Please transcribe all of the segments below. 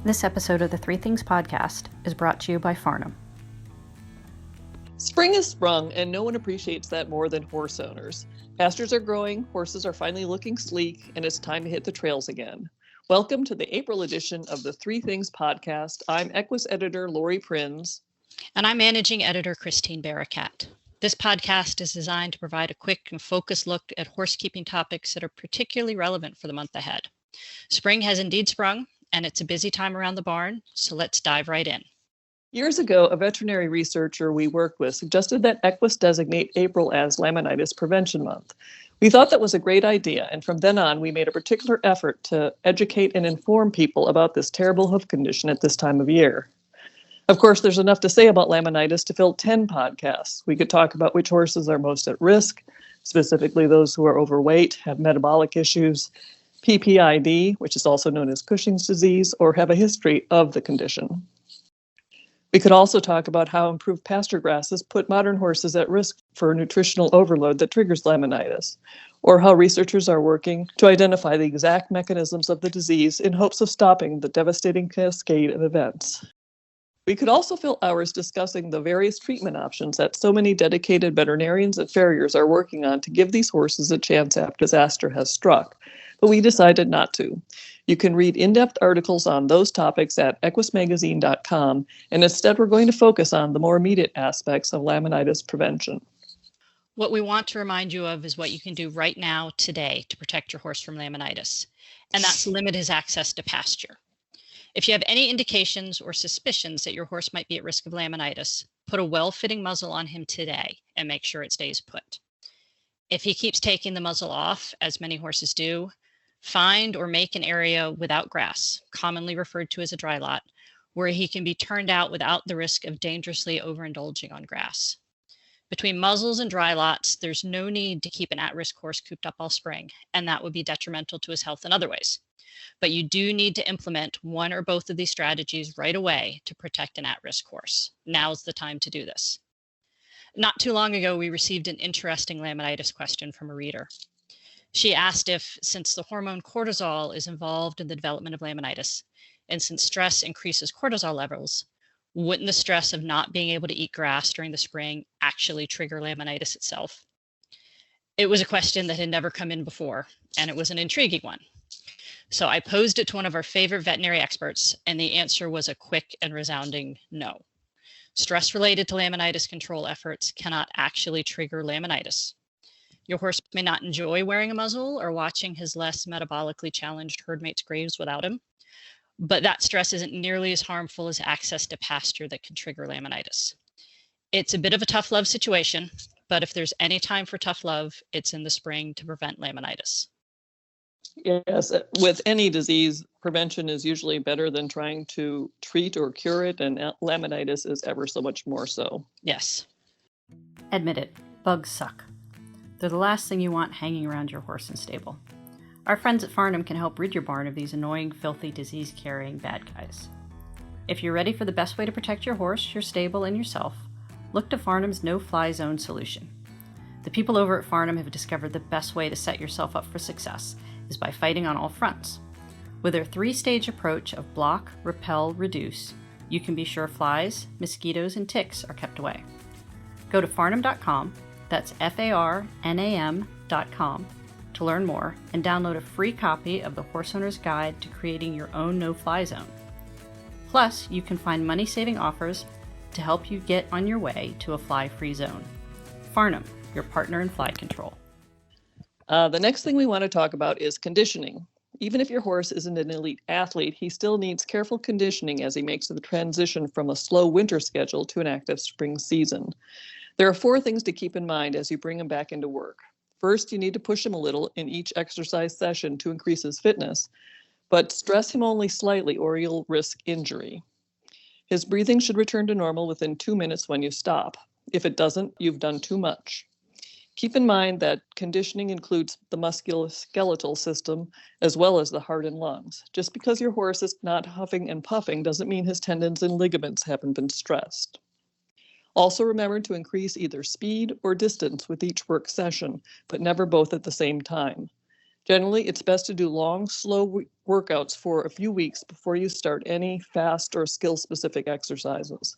This episode of the Three Things Podcast is brought to you by Farnam. Spring has sprung, and no one appreciates that more than horse owners. Pastures are growing, horses are finally looking sleek, and it's time to hit the trails again. Welcome to the April edition of the Three Things Podcast. I'm EQUUS editor Lori Prins. And I'm managing editor Christine Barakat. This podcast is designed to provide a quick and focused look at horsekeeping topics that are particularly relevant for the month ahead. Spring has indeed sprung, and it's a busy time around the barn, so let's dive right in. Years ago, a veterinary researcher we worked with suggested that EQUUS designate April as Laminitis Prevention Month. We thought that was a great idea, and from then on, we made a particular effort to educate and inform people about this terrible hoof condition at this time of year. Of course, there's enough to say about laminitis to fill 10 podcasts. We could talk about which horses are most at risk, specifically those who are overweight, have metabolic issues, PPID, which is also known as Cushing's disease, or have a history of the condition. We could also talk about how improved pasture grasses put modern horses at risk for nutritional overload that triggers laminitis, or how researchers are working to identify the exact mechanisms of the disease in hopes of stopping the devastating cascade of events. We could also fill hours discussing the various treatment options that so many dedicated veterinarians and farriers are working on to give these horses a chance after disaster has struck, but we decided not to. You can read in-depth articles on those topics at equusmagazine.com, and instead we're going to focus on the more immediate aspects of laminitis prevention. What we want to remind you of is what you can do right now, today, to protect your horse from laminitis, and that's limit his access to pasture. If you have any indications or suspicions that your horse might be at risk of laminitis, put a well-fitting muzzle on him today and make sure it stays put. If he keeps taking the muzzle off, as many horses do, find or make an area without grass, commonly referred to as a dry lot, where he can be turned out without the risk of dangerously overindulging on grass. Between muzzles and dry lots, there's no need to keep an at-risk horse cooped up all spring, and that would be detrimental to his health in other ways. But you do need to implement one or both of these strategies right away to protect an at-risk horse. Now's the time to do this. Not too long ago, we received an interesting laminitis question from a reader. She asked if, since the hormone cortisol is involved in the development of laminitis, and since stress increases cortisol levels, wouldn't the stress of not being able to eat grass during the spring actually trigger laminitis itself? It was a question that had never come in before, and it was an intriguing one. So I posed it to one of our favorite veterinary experts, and the answer was a quick and resounding no. Stress related to laminitis control efforts cannot actually trigger laminitis. Your horse may not enjoy wearing a muzzle or watching his less metabolically challenged herd mates graze without him, but that stress isn't nearly as harmful as access to pasture that can trigger laminitis. It's a bit of a tough love situation, but if there's any time for tough love, it's in the spring to prevent laminitis. Yes, with any disease, prevention is usually better than trying to treat or cure it, and laminitis is ever so much more so. Yes. Admit it, bugs suck. They're the last thing you want hanging around your horse and stable. Our friends at Farnam can help rid your barn of these annoying, filthy, disease-carrying bad guys. If you're ready for the best way to protect your horse, your stable, and yourself, look to Farnam's no-fly zone solution. The people over at Farnam have discovered the best way to set yourself up for success is by fighting on all fronts. With their 3-stage approach of block, repel, reduce, you can be sure flies, mosquitoes, and ticks are kept away. Go to farnam.com, that's FARNAM.com, to learn more and download a free copy of the Horse Owner's Guide to Creating Your Own No-Fly Zone. Plus, you can find money-saving offers to help you get on your way to a fly-free zone. Farnam, your partner in fly control. The next thing we want to talk about is conditioning. Even if your horse isn't an elite athlete, he still needs careful conditioning as he makes the transition from a slow winter schedule to an active spring season. There are 4 things to keep in mind as you bring him back into work. First, you need to push him a little in each exercise session to increase his fitness, but stress him only slightly or you'll risk injury. His breathing should return to normal within 2 minutes when you stop. If it doesn't, you've done too much. Keep in mind that conditioning includes the musculoskeletal system as well as the heart and lungs. Just because your horse is not huffing and puffing doesn't mean his tendons and ligaments haven't been stressed. Also remember to increase either speed or distance with each work session, but never both at the same time. Generally, it's best to do long, slow workouts for a few weeks before you start any fast or skill-specific exercises.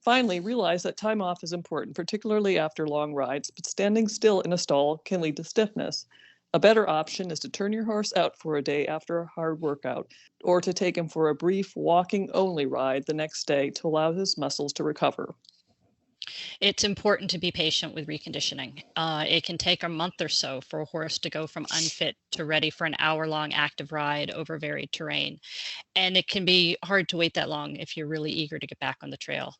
Finally, realize that time off is important, particularly after long rides, but standing still in a stall can lead to stiffness. A better option is to turn your horse out for a day after a hard workout, or to take him for a brief walking-only ride the next day to allow his muscles to recover. It's important to be patient with reconditioning. It can take a month or so for a horse to go from unfit to ready for an hour-long active ride over varied terrain. And it can be hard to wait that long if you're really eager to get back on the trail.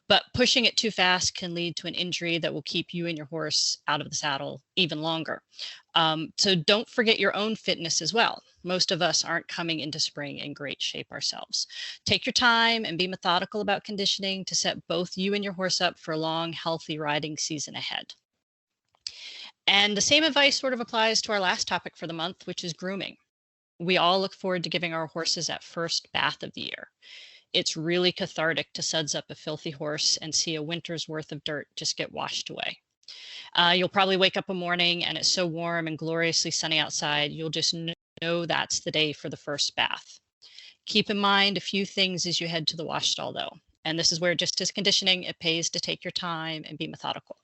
But pushing it too fast can lead to an injury that will keep you and your horse out of the saddle even longer. So don't forget your own fitness as well. Most of us aren't coming into spring in great shape ourselves. Take your time and be methodical about conditioning to set both you and your horse up for a long, healthy riding season ahead. And the same advice sort of applies to our last topic for the month, which is grooming. We all look forward to giving our horses that first bath of the year. It's really cathartic to suds up a filthy horse and see a winter's worth of dirt just get washed away. You'll probably wake up a morning and it's so warm and gloriously sunny outside, you'll just know that's the day for the first bath. Keep in mind a few things as you head to the wash stall though, and this is where, just as conditioning, it pays to take your time and be methodical.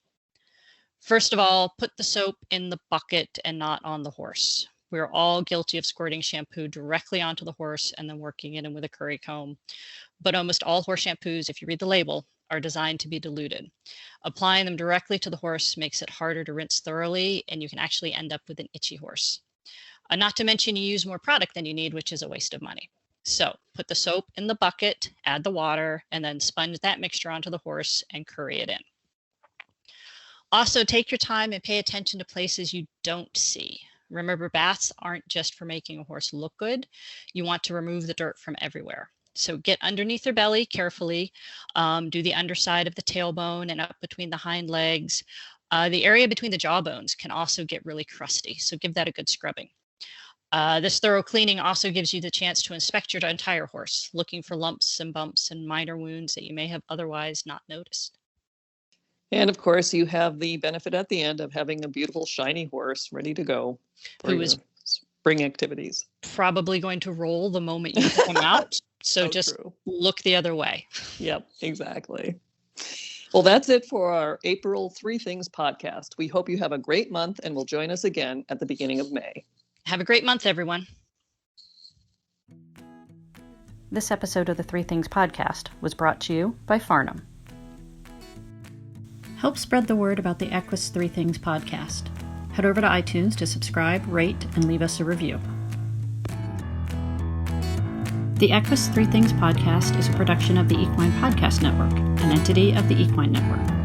First of all, put the soap in the bucket and not on the horse. We're all guilty of squirting shampoo directly onto the horse and then working it in with a curry comb. But almost all horse shampoos, if you read the label, are designed to be diluted. Applying them directly to the horse makes it harder to rinse thoroughly, and you can actually end up with an itchy horse. Not to mention you use more product than you need, which is a waste of money. So put the soap in the bucket, add the water, and then sponge that mixture onto the horse and curry it in. Also, take your time and pay attention to places you don't see. Remember, baths aren't just for making a horse look good. You want to remove the dirt from everywhere. So get underneath their belly carefully, do the underside of the tailbone and up between the hind legs. The area between the jawbones can also get really crusty, so give that a good scrubbing. This thorough cleaning also gives you the chance to inspect your entire horse, looking for lumps and bumps and minor wounds that you may have otherwise not noticed. And of course, you have the benefit at the end of having a beautiful, shiny horse ready to go for your spring activities. Probably going to roll the moment you put him out. So just true. Look the other way. Yep, exactly. Well, that's it for our April 3 Things podcast. We hope you have a great month and will join us again at the beginning of May. Have a great month, everyone. This episode of the 3 Things podcast was brought to you by Farnam. Help spread the word about the EQUUS 3 Things podcast. Head over to iTunes to subscribe, rate, and leave us a review. The EQUUS 3 Things podcast is a production of the Equine Podcast Network, an entity of the Equine Network.